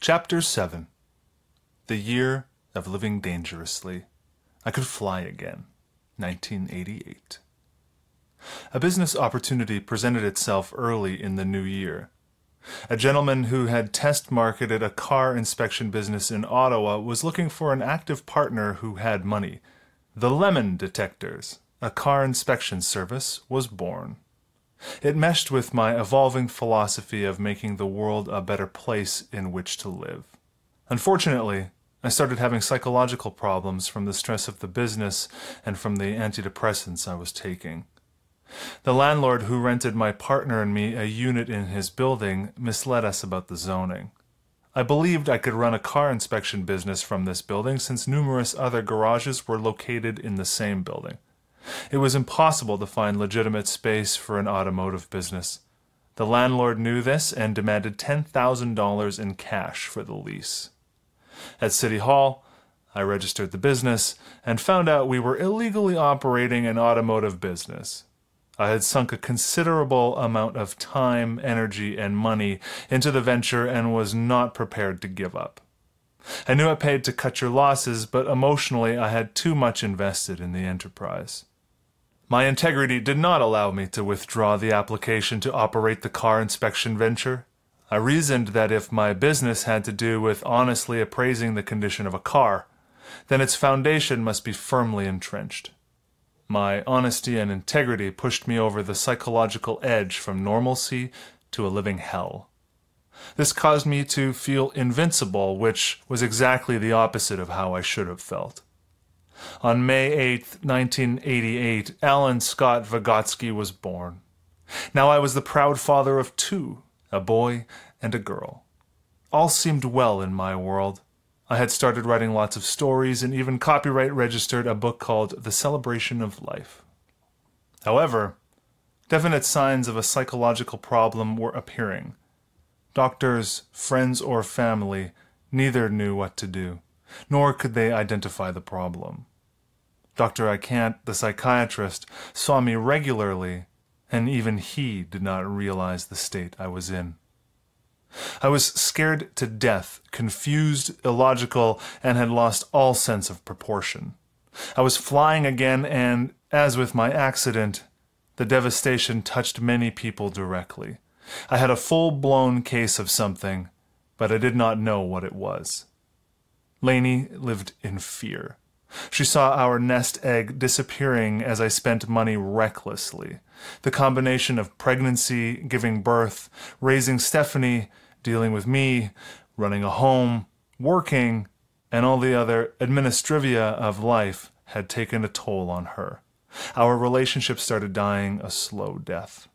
Chapter 7. The Year of Living Dangerously. I Could Fly Again. 1988. A business opportunity presented itself early in the new year. A gentleman who had test marketed a car inspection business in Ottawa was looking for an active partner who had money. The Lemon Detectors, a car inspection service, was born. It meshed with my evolving philosophy of making the world a better place in which to live. Unfortunately, I started having psychological problems from the stress of the business and from the antidepressants I was taking. The landlord who rented my partner and me a unit in his building misled us about the zoning. I believed I could run a car inspection business from this building since numerous other garages were located in the same building. It was impossible to find legitimate space for an automotive business. The landlord knew this and demanded $10,000 in cash for the lease. At City Hall, I registered the business and found out we were illegally operating an automotive business. I had sunk a considerable amount of time, energy, and money into the venture and was not prepared to give up. I knew it paid to cut your losses, but emotionally I had too much invested in the enterprise. My integrity did not allow me to withdraw the application to operate the car inspection venture. I reasoned that if my business had to do with honestly appraising the condition of a car, then its foundation must be firmly entrenched. My honesty and integrity pushed me over the psychological edge from normalcy to a living hell. This caused me to feel invincible, which was exactly the opposite of how I should have felt. On May 8, 1988, Alan Scott Vegotsky was born. Now I was the proud father of two, a boy and a girl. All seemed well in my world. I had started writing lots of stories and even copyright registered a book called The Celebration of Life. However, definite signs of a psychological problem were appearing. Doctors, friends, or family, neither knew what to do, nor could they identify the problem. Dr. I Can't, the psychiatrist, saw me regularly, and even he did not realize the state I was in. I was scared to death, confused, illogical, and had lost all sense of proportion. I was flying again, and, as with my accident, the devastation touched many people directly. I had a full-blown case of something, but I did not know what it was. Lainey lived in fear. She saw our nest egg disappearing as I spent money recklessly. The combination of pregnancy, giving birth, raising Stephanie, dealing with me, running a home, working, and all the other administrivia of life had taken a toll on her. Our relationship started dying a slow death.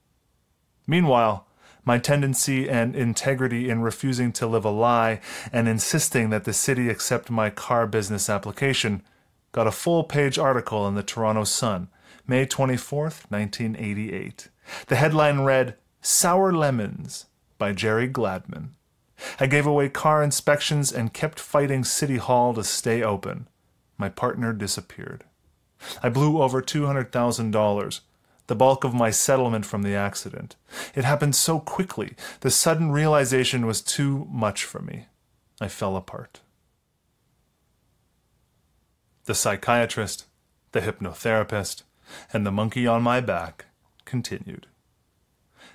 Meanwhile, my tendency and integrity in refusing to live a lie and insisting that the city accept my car business application got a full-page article in the Toronto Sun, May 24th, 1988. The headline read, "Sour Lemons," by Jerry Gladman. I gave away car inspections and kept fighting City Hall to stay open. My partner disappeared. I blew over $200,000, the bulk of my settlement from the accident. It happened so quickly, the sudden realization was too much for me. I fell apart. The psychiatrist, the hypnotherapist, and the monkey on my back continued.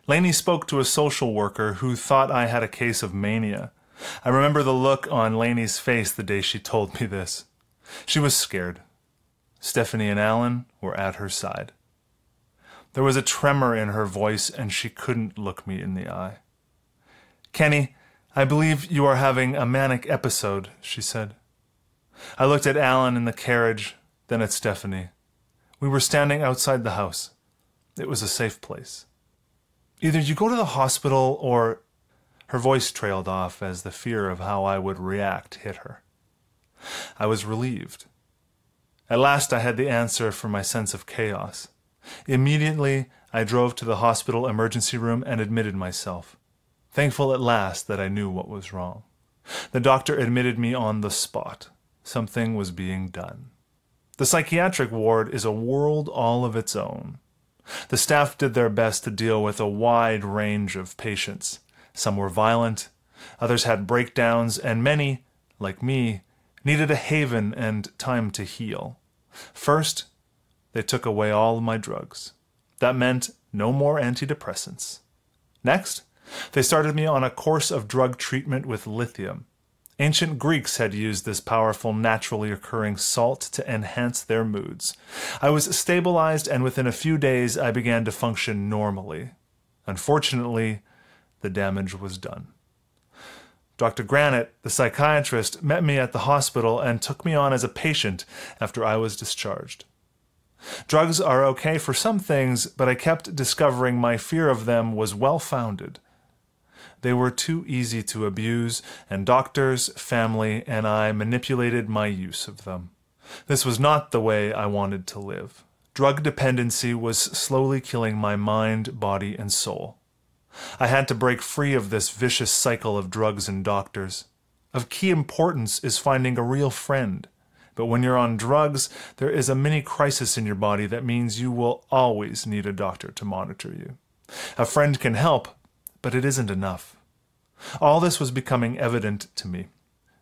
Lainey spoke to a social worker who thought I had a case of mania. I remember the look on Lainey's face the day she told me this. She was scared. Stephanie and Alan were at her side. There was a tremor in her voice, and she couldn't look me in the eye. "Kenny, I believe you are having a manic episode," she said. I looked at Alan in the carriage, then at Stephanie. We were standing outside the house. It was a safe place. "Either you go to the hospital or—" Her voice trailed off as the fear of how I would react hit her. I was relieved. At last I had the answer for my sense of chaos. Immediately, I drove to the hospital emergency room and admitted myself. Thankful at last that I knew what was wrong. The doctor admitted me on the spot. Something was being done. The psychiatric ward is a world all of its own. The staff did their best to deal with a wide range of patients. Some were violent, Others had breakdowns, and many, like me, needed a haven and time to heal. First, they took away all my drugs. That meant no more antidepressants. Next, they started me on a course of drug treatment with lithium. Ancient Greeks had used this powerful, naturally occurring salt to enhance their moods. I was stabilized, and within a few days I began to function normally. Unfortunately, the damage was done. Dr. Granite, the psychiatrist, met me at the hospital and took me on as a patient after I was discharged. Drugs are okay for some things, but I kept discovering my fear of them was well-founded. They were too easy to abuse, and doctors, family, and I manipulated my use of them. This was not the way I wanted to live. Drug dependency was slowly killing my mind, body, and soul. I had to break free of this vicious cycle of drugs and doctors. Of key importance is finding a real friend. But when you're on drugs, there is a mini crisis in your body that means you will always need a doctor to monitor you. A friend can help, but it isn't enough. All this was becoming evident to me.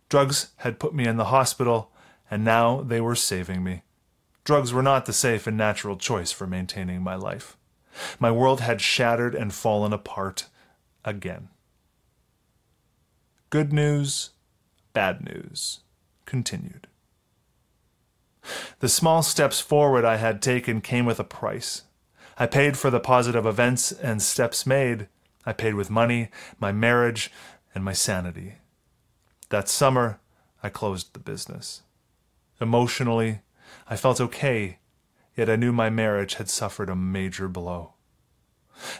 Drugs had put me in the hospital, and now they were saving me. Drugs were not the safe and natural choice for maintaining my life. My world had shattered and fallen apart again. Good news, bad news, continued. The small steps forward I had taken came with a price. I paid for the positive events and steps made. I paid with money, my marriage, and my sanity. That summer, I closed the business. Emotionally, I felt okay, yet I knew my marriage had suffered a major blow.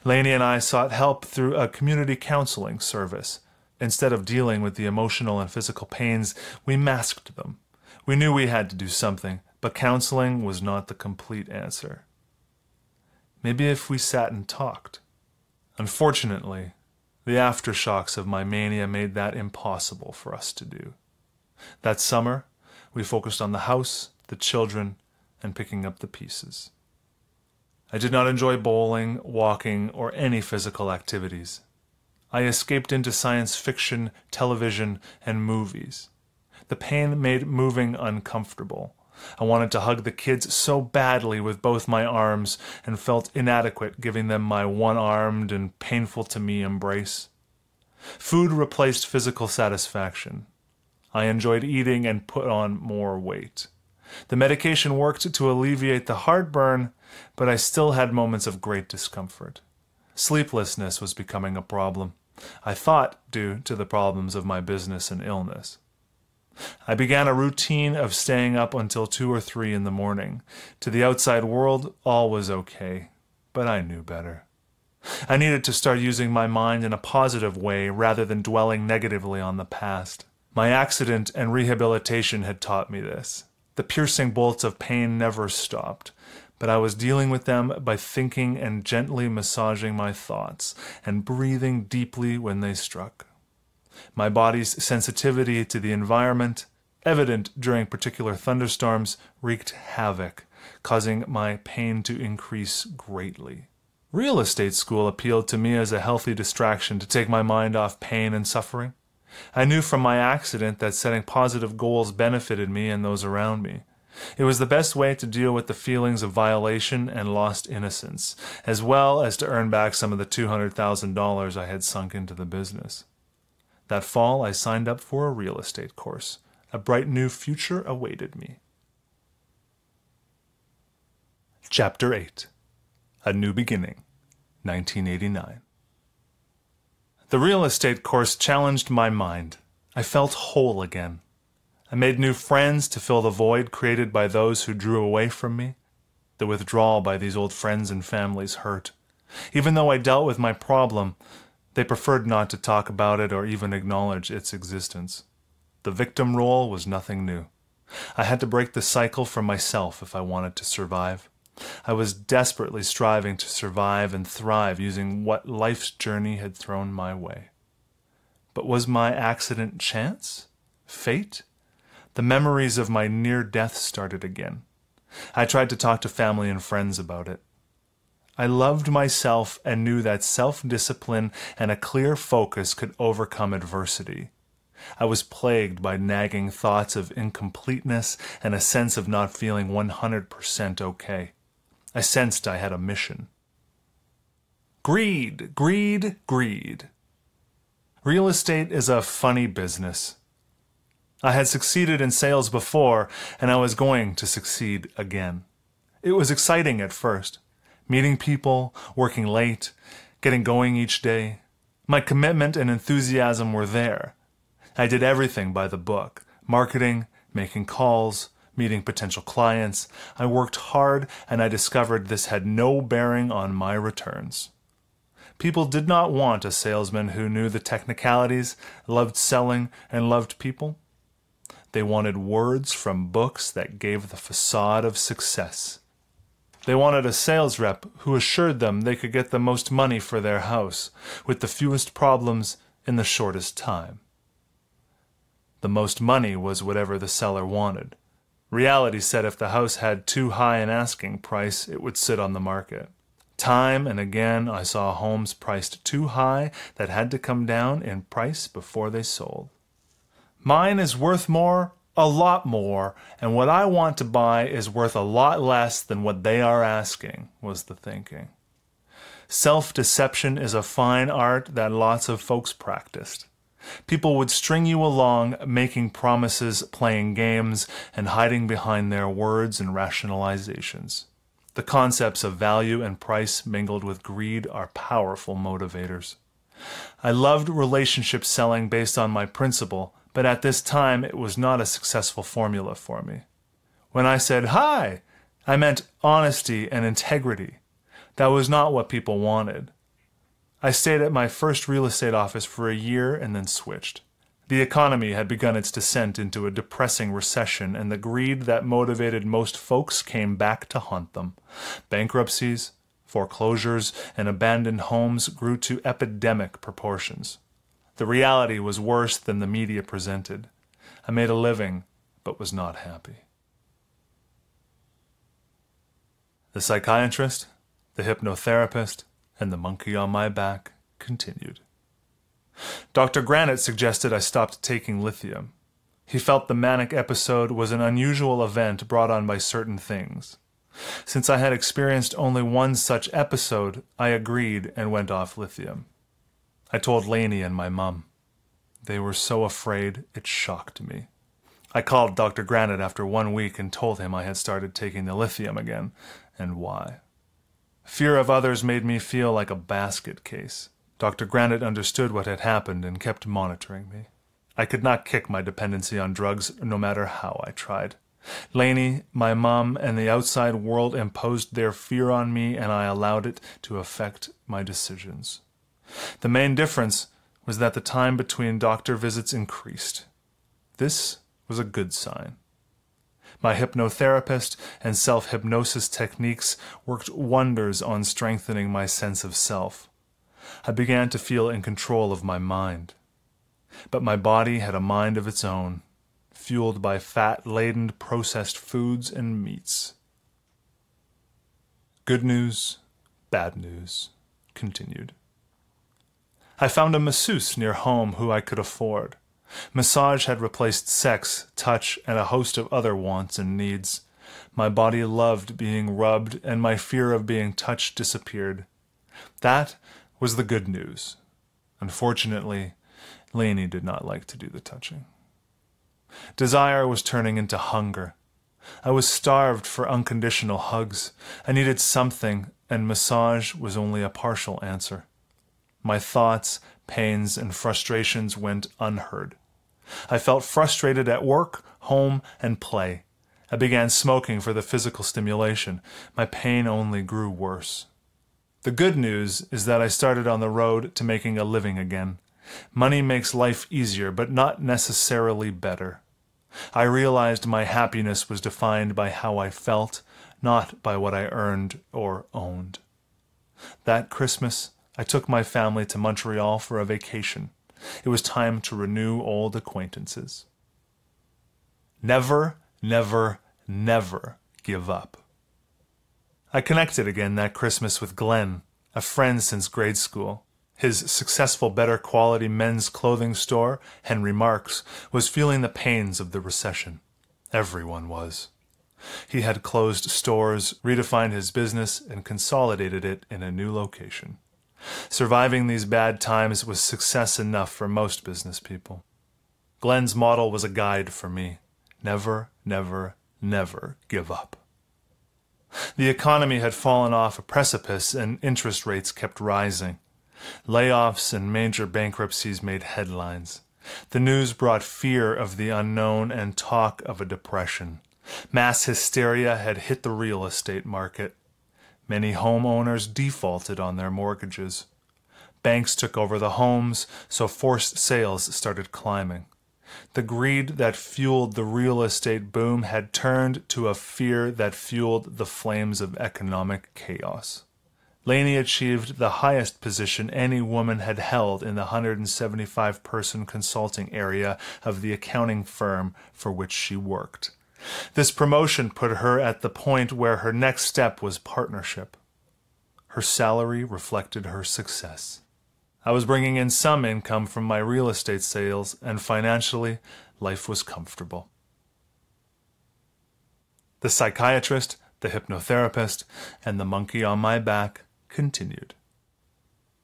Lainey and I sought help through a community counseling service. Instead of dealing with the emotional and physical pains, we masked them. We knew we had to do something, but counseling was not the complete answer. Maybe if we sat and talked. Unfortunately, the aftershocks of my mania made that impossible for us to do. That summer, we focused on the house, the children, and picking up the pieces. I did not enjoy bowling, walking, or any physical activities. I escaped into science fiction, television, and movies. The pain made moving uncomfortable. I wanted to hug the kids so badly with both my arms and felt inadequate giving them my one-armed and painful-to-me embrace. Food replaced physical satisfaction. I enjoyed eating and put on more weight. The medication worked to alleviate the heartburn, but I still had moments of great discomfort. Sleeplessness was becoming a problem. I thought due to the problems of my business and illness. I began a routine of staying up until 2 or 3 in the morning. To the outside world, all was okay, but I knew better. I needed to start using my mind in a positive way rather than dwelling negatively on the past. My accident and rehabilitation had taught me this. The piercing bolts of pain never stopped, but I was dealing with them by thinking and gently massaging my thoughts and breathing deeply when they struck. My body's sensitivity to the environment, evident during particular thunderstorms, wreaked havoc, causing my pain to increase greatly. Real estate school appealed to me as a healthy distraction to take my mind off pain and suffering. I knew from my accident that setting positive goals benefited me and those around me. It was the best way to deal with the feelings of violation and lost innocence, as well as to earn back some of the $200,000 I had sunk into the business. That fall, I signed up for a real estate course. A bright new future awaited me. Chapter 8. A New Beginning, 1989. The real estate course challenged my mind. I felt whole again. I made new friends to fill the void created by those who drew away from me. The withdrawal by these old friends and families hurt. Even though I dealt with my problem, they preferred not to talk about it or even acknowledge its existence. The victim role was nothing new. I had to break the cycle for myself if I wanted to survive. I was desperately striving to survive and thrive using what life's journey had thrown my way. But was my accident chance? Fate? The memories of my near death started again. I tried to talk to family and friends about it. I loved myself and knew that self-discipline and a clear focus could overcome adversity. I was plagued by nagging thoughts of incompleteness and a sense of not feeling 100% okay. I sensed I had a mission. Greed, greed, greed. Real estate is a funny business. I had succeeded in sales before, and I was going to succeed again. It was exciting at first. Meeting people, working late, getting going each day. My commitment and enthusiasm were there. I did everything by the book. Marketing, making calls, meeting potential clients. I worked hard, and I discovered this had no bearing on my returns. People did not want a salesman who knew the technicalities, loved selling, and loved people. They wanted words from books that gave the facade of success. They wanted a sales rep who assured them they could get the most money for their house, with the fewest problems in the shortest time. The most money was whatever the seller wanted. Reality said if the house had too high an asking price, it would sit on the market. Time and again I saw homes priced too high that had to come down in price before they sold. Mine is worth more, a lot more, and what I want to buy is worth a lot less than what they are asking, was the thinking. Self-deception is a fine art that lots of folks practiced. People would string you along, making promises, playing games, and hiding behind their words and rationalizations. The concepts of value and price mingled with greed are powerful motivators. I loved relationship selling based on my principle, but at this time it was not a successful formula for me. When I said, "Hi," I meant honesty and integrity. That was not what people wanted. I stayed at my first real estate office for a year and then switched. The economy had begun its descent into a depressing recession, and the greed that motivated most folks came back to haunt them. Bankruptcies, foreclosures, and abandoned homes grew to epidemic proportions. The reality was worse than the media presented. I made a living, but was not happy. The psychiatrist, the hypnotherapist, and the monkey on my back continued. Dr. Granite suggested I stopped taking lithium. He felt the manic episode was an unusual event brought on by certain things. Since I had experienced only one such episode, I agreed and went off lithium. I told Lainey and my mum. They were so afraid it shocked me. I called Dr. Granite after 1 week and told him I had started taking the lithium again, and why. Fear of others made me feel like a basket case. Dr. Granite understood what had happened and kept monitoring me. I could not kick my dependency on drugs no matter how I tried. Lainey, my mom, and the outside world imposed their fear on me, and I allowed it to affect my decisions. The main difference was that the time between doctor visits increased. This was a good sign. My hypnotherapist and self-hypnosis techniques worked wonders on strengthening my sense of self. I began to feel in control of my mind. But my body had a mind of its own, fueled by fat-laden processed foods and meats. Good news, bad news, continued. I found a masseuse near home who I could afford. Massage had replaced sex, touch, and a host of other wants and needs. My body loved being rubbed, and my fear of being touched disappeared. That was the good news. Unfortunately, Lainey did not like to do the touching. Desire was turning into hunger. I was starved for unconditional hugs. I needed something, and massage was only a partial answer. My thoughts, pains, and frustrations went unheard. I felt frustrated at work, home, and play. I began smoking for the physical stimulation. My pain only grew worse. The good news is that I started on the road to making a living again. Money makes life easier, but not necessarily better. I realized my happiness was defined by how I felt, not by what I earned or owned. That Christmas, I took my family to Montreal for a vacation. It was time to renew old acquaintances. Never, never, never give up. I connected again that Christmas with Glenn, a friend since grade school. His successful better quality men's clothing store, Henry Marks, was feeling the pains of the recession. Everyone was. He had closed stores, redefined his business, and consolidated it in a new location. Surviving these bad times was success enough for most business people. Glenn's model was a guide for me. Never, never, never give up. The economy had fallen off a precipice and interest rates kept rising. Layoffs and major bankruptcies made headlines. The news brought fear of the unknown and talk of a depression. Mass hysteria had hit the real estate market. Many homeowners defaulted on their mortgages. Banks took over the homes, so forced sales started climbing. The greed that fueled the real estate boom had turned to a fear that fueled the flames of economic chaos. Lainey achieved the highest position any woman had held in the 175-person consulting area of the accounting firm for which she worked. This promotion put her at the point where her next step was partnership. Her salary reflected her success. I was bringing in some income from my real estate sales, and financially, life was comfortable. The psychiatrist, the hypnotherapist, and the monkey on my back continued.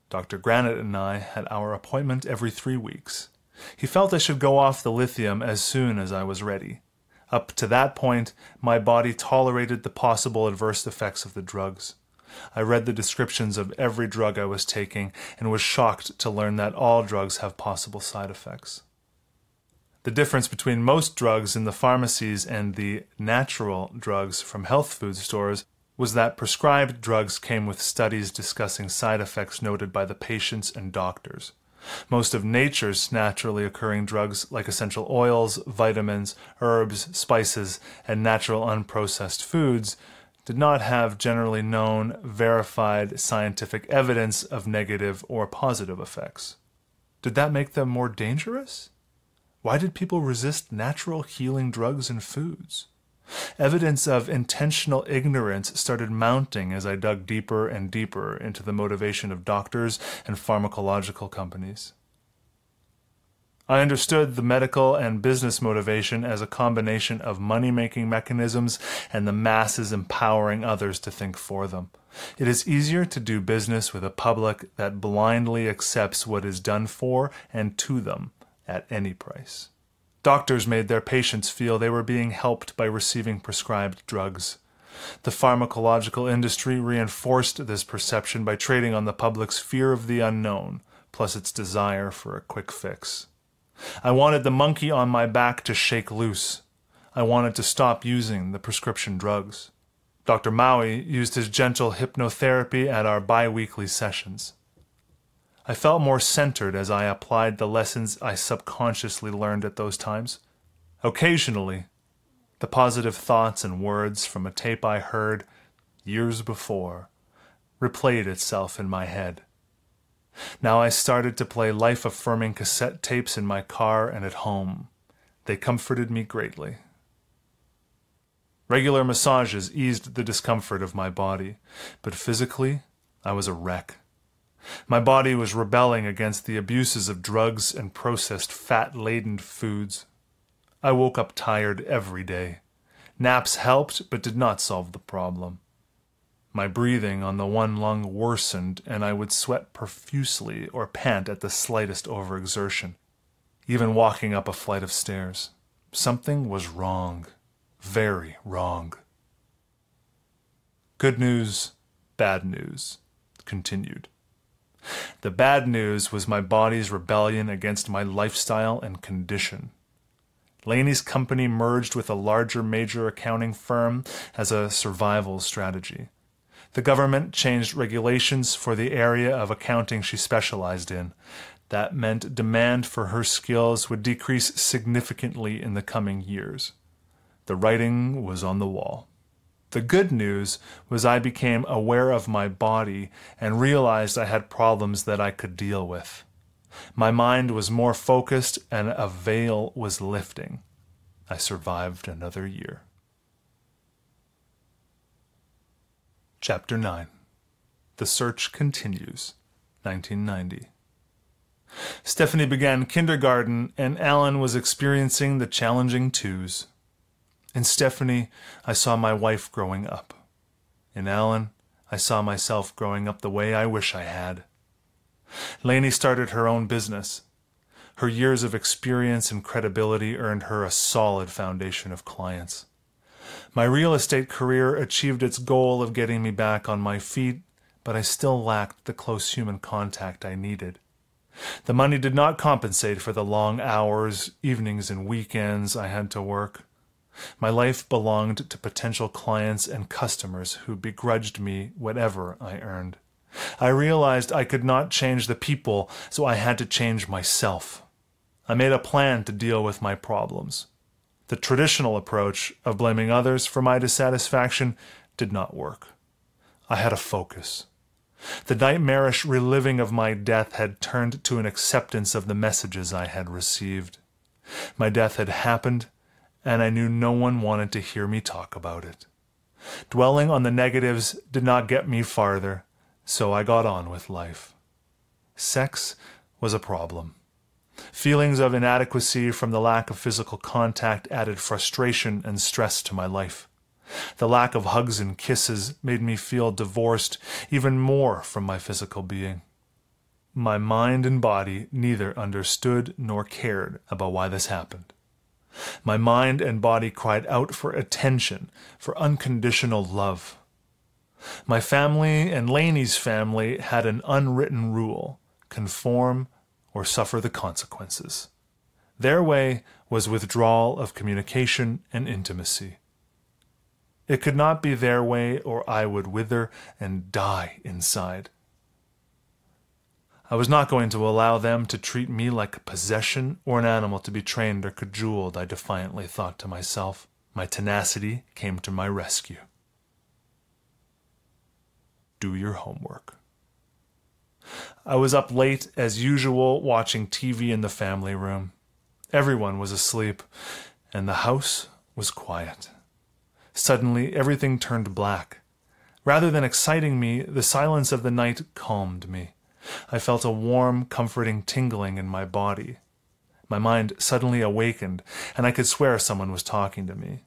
Dr. Granite and I had our appointment every 3 weeks. He felt I should go off the lithium as soon as I was ready. Up to that point, my body tolerated the possible adverse effects of the drugs. I read the descriptions of every drug I was taking and was shocked to learn that all drugs have possible side effects. The difference between most drugs in the pharmacies and the natural drugs from health food stores was that prescribed drugs came with studies discussing side effects noted by the patients and doctors. Most of nature's naturally occurring drugs like essential oils, vitamins, herbs, spices, and natural unprocessed foods did not have generally known, verified scientific evidence of negative or positive effects. Did that make them more dangerous? Why did people resist natural healing drugs and foods? Evidence of intentional ignorance started mounting as I dug deeper and deeper into the motivation of doctors and pharmacological companies. I understood the medical and business motivation as a combination of money-making mechanisms and the masses empowering others to think for them. It is easier to do business with a public that blindly accepts what is done for and to them at any price. Doctors made their patients feel they were being helped by receiving prescribed drugs. The pharmacological industry reinforced this perception by trading on the public's fear of the unknown, plus its desire for a quick fix. I wanted the monkey on my back to shake loose. I wanted to stop using the prescription drugs. Dr. Maui used his gentle hypnotherapy at our bi-weekly sessions. I felt more centered as I applied the lessons I subconsciously learned at those times. Occasionally, the positive thoughts and words from a tape I heard years before replayed itself in my head. Now I started to play life-affirming cassette tapes in my car and at home. They comforted me greatly. Regular massages eased the discomfort of my body, but physically, I was a wreck. My body was rebelling against the abuses of drugs and processed fat-laden foods. I woke up tired every day. Naps helped, but did not solve the problem. My breathing on the one lung worsened, and I would sweat profusely or pant at the slightest overexertion, even walking up a flight of stairs. Something was wrong. Very wrong. Good news, bad news, continued. The bad news was my body's rebellion against my lifestyle and condition. Laney's company merged with a larger major accounting firm as a survival strategy. The government changed regulations for the area of accounting she specialized in. That meant demand for her skills would decrease significantly in the coming years. The writing was on the wall. The good news was I became aware of my body and realized I had problems that I could deal with. My mind was more focused and a veil was lifting. I survived another year. Chapter 9. The Search Continues, 1990. Stephanie began kindergarten, and Alan was experiencing the challenging twos. In Stephanie, I saw my wife growing up. In Alan, I saw myself growing up the way I wish I had. Lainey started her own business. Her years of experience and credibility earned her a solid foundation of clients. My real estate career achieved its goal of getting me back on my feet, but I still lacked the close human contact I needed. The money did not compensate for the long hours, evenings, and weekends I had to work. My life belonged to potential clients and customers who begrudged me whatever I earned. I realized I could not change the people, so I had to change myself. I made a plan to deal with my problems. The traditional approach of blaming others for my dissatisfaction did not work. I had a focus. The nightmarish reliving of my death had turned to an acceptance of the messages I had received. My death had happened, and I knew no one wanted to hear me talk about it. Dwelling on the negatives did not get me farther, so I got on with life. Sex was a problem. Feelings of inadequacy from the lack of physical contact added frustration and stress to my life. The lack of hugs and kisses made me feel divorced even more from my physical being. My mind and body neither understood nor cared about why this happened. My mind and body cried out for attention, for unconditional love. My family and Lainey's family had an unwritten rule: conform or suffer the consequences. Their way was withdrawal of communication and intimacy. It could not be their way, or I would wither and die inside. I was not going to allow them to treat me like a possession or an animal to be trained or cajoled, I defiantly thought to myself. My tenacity came to my rescue. Do your homework. I was up late as usual, watching TV in the family room. Everyone was asleep, and the house was quiet. Suddenly, everything turned black. Rather than exciting me, the silence of the night calmed me. I felt a warm, comforting tingling in my body. My mind suddenly awakened, and I could swear someone was talking to me.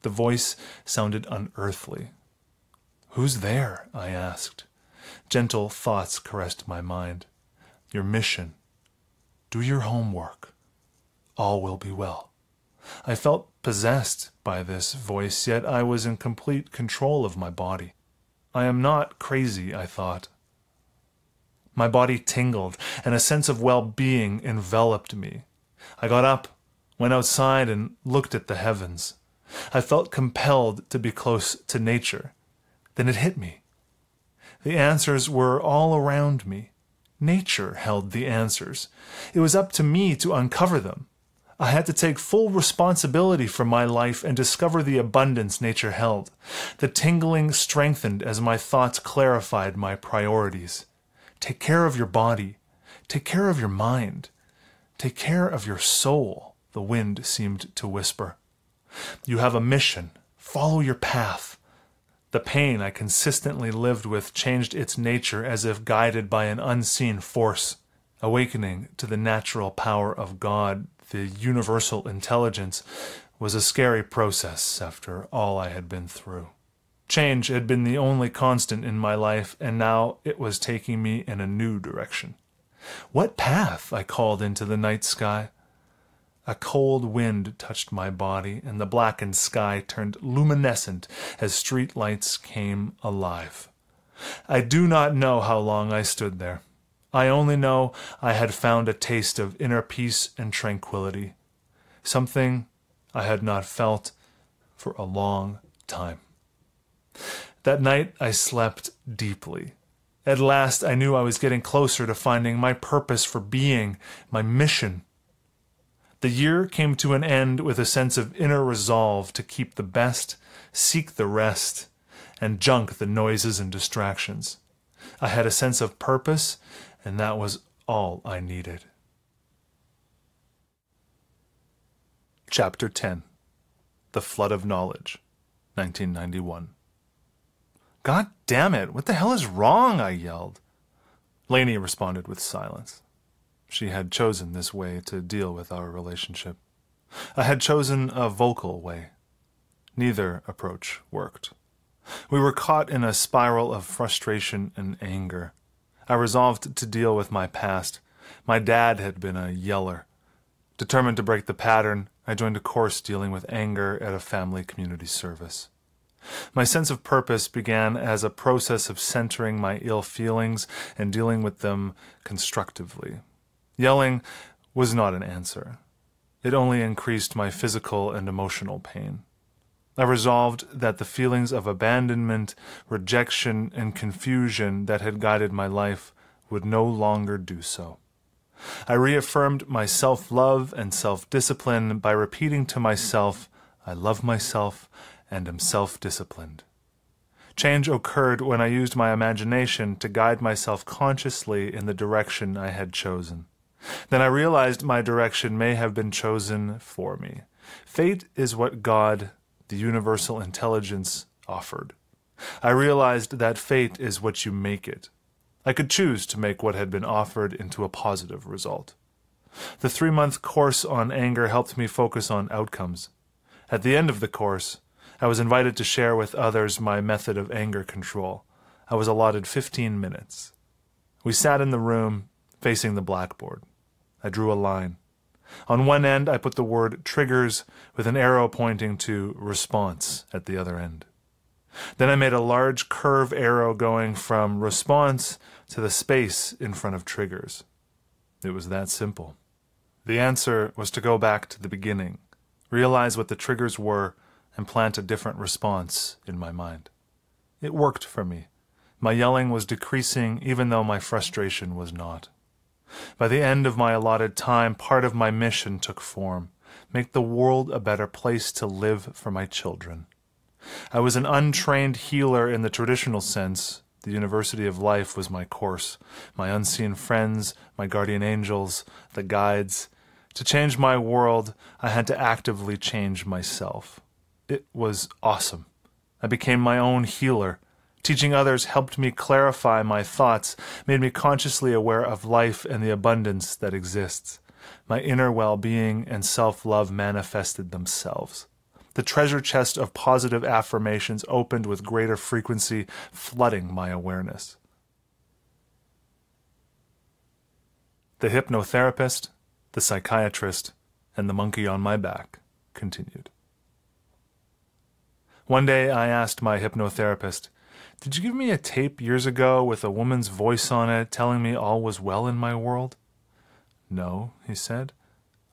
The voice sounded unearthly. "Who's there?" I asked. Gentle thoughts caressed my mind. "Your mission. Do your homework. All will be well." I felt possessed by this voice, yet I was in complete control of my body. I am not crazy, I thought. My body tingled, and a sense of well-being enveloped me. I got up, went outside, and looked at the heavens. I felt compelled to be close to nature. Then it hit me. The answers were all around me. Nature held the answers. It was up to me to uncover them. I had to take full responsibility for my life and discover the abundance nature held. The tingling strengthened as my thoughts clarified my priorities. Take care of your body. Take care of your mind. Take care of your soul, the wind seemed to whisper. You have a mission. Follow your path. The pain I consistently lived with changed its nature as if guided by an unseen force. Awakening to the natural power of God, the universal intelligence, was a scary process after all I had been through. Change had been the only constant in my life, and now it was taking me in a new direction. "What path?" I called into the night sky. A cold wind touched my body, and the blackened sky turned luminescent as street lights came alive. I do not know how long I stood there. I only know I had found a taste of inner peace and tranquility, something I had not felt for a long time. That night I slept deeply. At last I knew I was getting closer to finding my purpose for being, my mission. The year came to an end with a sense of inner resolve to keep the best, seek the rest, and junk the noises and distractions. I had a sense of purpose, and that was all I needed. Chapter 10. The Flood of Knowledge, 1991. God damn it, what the hell is wrong? I yelled. Lainey responded with silence. She had chosen this way to deal with our relationship. I had chosen a vocal way. Neither approach worked. We were caught in a spiral of frustration and anger. I resolved to deal with my past. My dad had been a yeller. Determined to break the pattern, I joined a course dealing with anger at a family community service. My sense of purpose began as a process of centering my ill feelings and dealing with them constructively. Yelling was not an answer. It only increased my physical and emotional pain. I resolved that the feelings of abandonment, rejection, and confusion that had guided my life would no longer do so. I reaffirmed my self-love and self-discipline by repeating to myself, I love myself and am self-disciplined. Change occurred when I used my imagination to guide myself consciously in the direction I had chosen. Then I realized my direction may have been chosen for me. Fate is what God, the universal intelligence, offered. I realized that fate is what you make it. I could choose to make what had been offered into a positive result. The 3-month course on anger helped me focus on outcomes. At the end of the course, I was invited to share with others my method of anger control. I was allotted 15 minutes. We sat in the room, facing the blackboard. I drew a line. On one end, I put the word triggers with an arrow pointing to response at the other end. Then I made a large curve arrow going from response to the space in front of triggers. It was that simple. The answer was to go back to the beginning, realize what the triggers were, and plant a different response in my mind. It worked for me. My yelling was decreasing even though my frustration was not. By the end of my allotted time, part of my mission took form: make the world a better place to live for my children. I was an untrained healer in the traditional sense. The University of Life was my course, my unseen friends, my guardian angels, the guides. To change my world, I had to actively change myself. It was awesome. I became my own healer. Teaching others helped me clarify my thoughts, made me consciously aware of life and the abundance that exists. My inner well-being and self-love manifested themselves. The treasure chest of positive affirmations opened with greater frequency, flooding my awareness. The hypnotherapist, the psychiatrist, and the monkey on my back continued. One day I asked my hypnotherapist, "Did you give me a tape years ago with a woman's voice on it telling me all was well in my world?" "No," he said.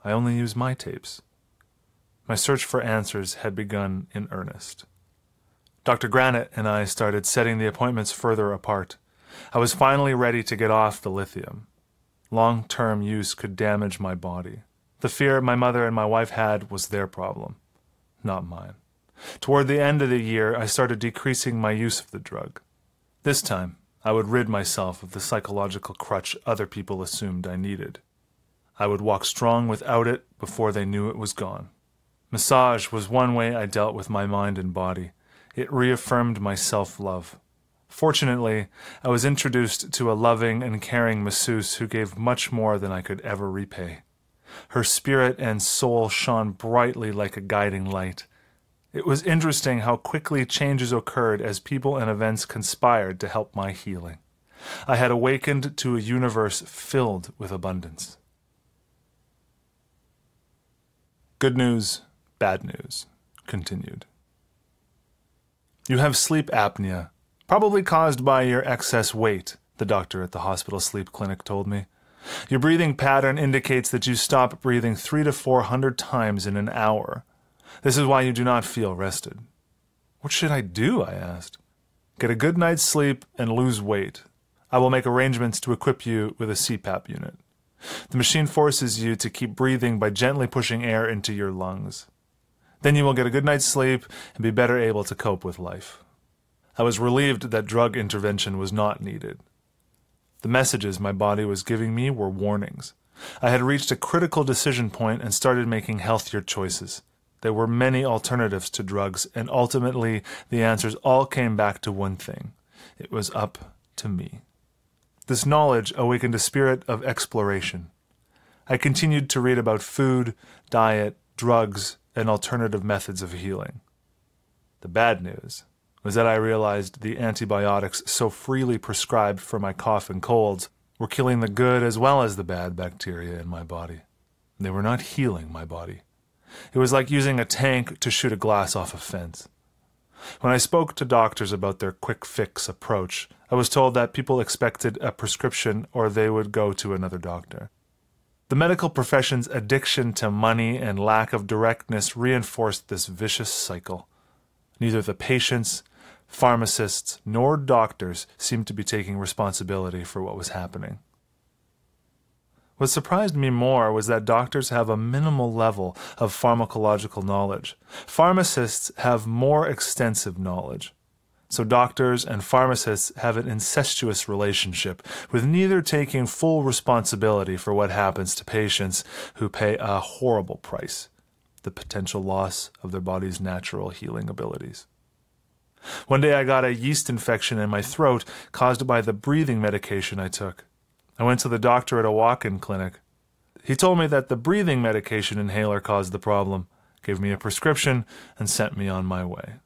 "I only use my tapes." My search for answers had begun in earnest. Dr. Granite and I started setting the appointments further apart. I was finally ready to get off the lithium. Long-term use could damage my body. The fear my mother and my wife had was their problem, not mine. Toward the end of the year, I started decreasing my use of the drug. This time, I would rid myself of the psychological crutch other people assumed I needed. I would walk strong without it before they knew it was gone. Massage was one way I dealt with my mind and body. It reaffirmed my self-love. Fortunately, I was introduced to a loving and caring masseuse who gave much more than I could ever repay. Her spirit and soul shone brightly like a guiding light. It was interesting how quickly changes occurred as people and events conspired to help my healing. I had awakened to a universe filled with abundance. Good news, bad news, continued. You have sleep apnea, probably caused by your excess weight, the doctor at the hospital sleep clinic told me. Your breathing pattern indicates that you stop breathing 300 to 400 times in an hour. This is why you do not feel rested. What should I do? I asked. Get a good night's sleep and lose weight. I will make arrangements to equip you with a CPAP unit. The machine forces you to keep breathing by gently pushing air into your lungs. Then you will get a good night's sleep and be better able to cope with life. I was relieved that drug intervention was not needed. The messages my body was giving me were warnings. I had reached a critical decision point and started making healthier choices. there were many alternatives to drugs, and ultimately the answers all came back to one thing. It was up to me. This knowledge awakened a spirit of exploration. I continued to read about food, diet, drugs, and alternative methods of healing. The bad news was that I realized the antibiotics so freely prescribed for my cough and colds were killing the good as well as the bad bacteria in my body. They were not healing my body. It was like using a tank to shoot a glass off a fence. When I spoke to doctors about their quick fix approach, I was told that people expected a prescription or they would go to another doctor. The medical profession's addiction to money and lack of directness reinforced this vicious cycle. Neither the patients, pharmacists, nor doctors seemed to be taking responsibility for what was happening. What surprised me more was that doctors have a minimal level of pharmacological knowledge. Pharmacists have more extensive knowledge. So doctors and pharmacists have an incestuous relationship, with neither taking full responsibility for what happens to patients who pay a horrible price, the potential loss of their body's natural healing abilities. One day I got a yeast infection in my throat caused by the breathing medication I took. I went to the doctor at a walk-in clinic. He told me that the breathing medication inhaler caused the problem, gave me a prescription, and sent me on my way.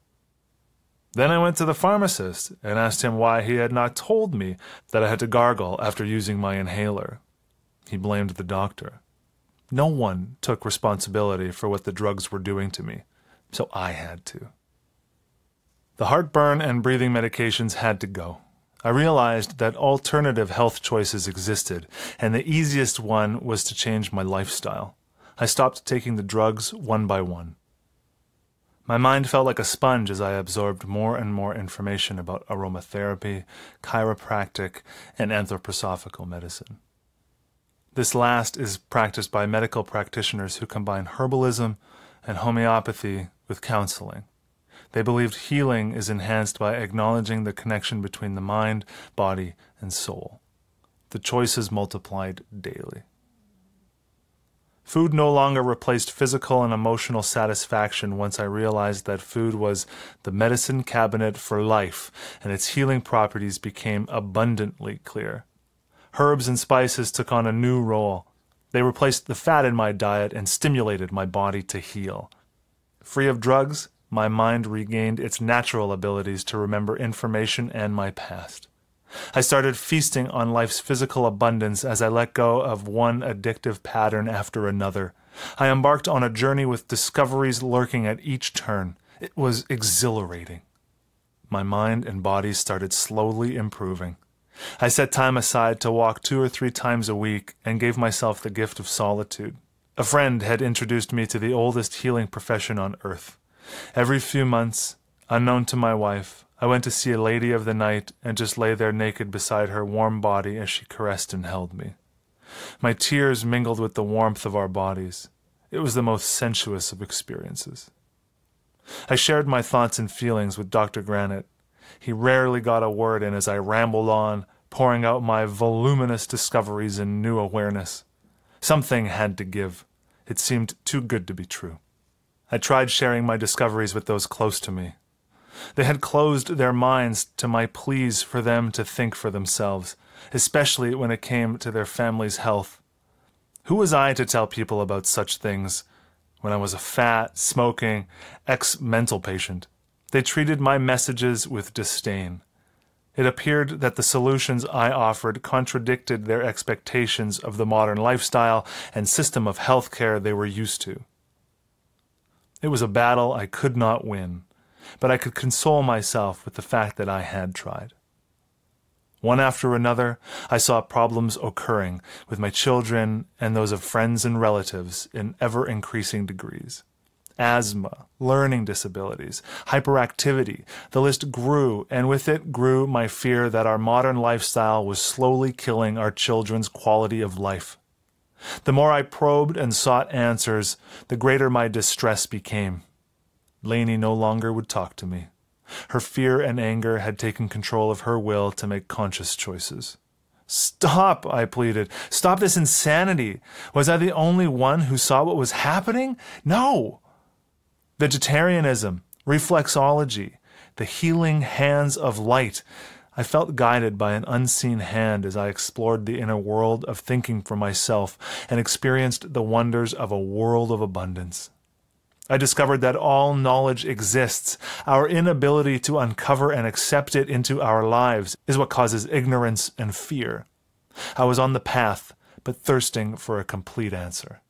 Then I went to the pharmacist and asked him why he had not told me that I had to gargle after using my inhaler. He blamed the doctor. No one took responsibility for what the drugs were doing to me, so I had to. The heartburn and breathing medications had to go. I realized that alternative health choices existed, and the easiest one was to change my lifestyle. I stopped taking the drugs one by one. My mind felt like a sponge as I absorbed more and more information about aromatherapy, chiropractic, and anthroposophical medicine. This last is practiced by medical practitioners who combine herbalism and homeopathy with counseling. They believed healing is enhanced by acknowledging the connection between the mind, body, and soul. The choices multiplied daily. Food no longer replaced physical and emotional satisfaction once I realized that food was the medicine cabinet for life, and its healing properties became abundantly clear. Herbs and spices took on a new role. They replaced the fat in my diet and stimulated my body to heal. Free of drugs, my mind regained its natural abilities to remember information and my past. I started feasting on life's physical abundance as I let go of one addictive pattern after another. I embarked on a journey with discoveries lurking at each turn. It was exhilarating. My mind and body started slowly improving. I set time aside to walk 2 or 3 times a week and gave myself the gift of solitude. A friend had introduced me to the oldest healing profession on earth. Every few months, unknown to my wife, I went to see a lady of the night and just lay there naked beside her warm body as she caressed and held me. My tears mingled with the warmth of our bodies. It was the most sensuous of experiences. I shared my thoughts and feelings with Dr. Granite. He rarely got a word in as I rambled on, pouring out my voluminous discoveries and new awareness. Something had to give. It seemed too good to be true. I tried sharing my discoveries with those close to me. They had closed their minds to my pleas for them to think for themselves, especially when it came to their family's health. Who was I to tell people about such things when I was a fat, smoking, ex-mental patient? They treated my messages with disdain. It appeared that the solutions I offered contradicted their expectations of the modern lifestyle and system of health care they were used to. It was a battle I could not win, but I could console myself with the fact that I had tried. One after another, I saw problems occurring with my children and those of friends and relatives in ever-increasing degrees. Asthma, learning disabilities, hyperactivity, the list grew, and with it grew my fear that our modern lifestyle was slowly killing our children's quality of life. The more I probed and sought answers, the greater my distress became. Lainey no longer would talk to me. Her fear and anger had taken control of her will to make conscious choices. "Stop," I pleaded. "Stop this insanity. Was I the only one who saw what was happening? No." Vegetarianism, reflexology, the healing hands of light. I felt guided by an unseen hand as I explored the inner world of thinking for myself and experienced the wonders of a world of abundance. I discovered that all knowledge exists. Our inability to uncover and accept it into our lives is what causes ignorance and fear. I was on the path, but thirsting for a complete answer.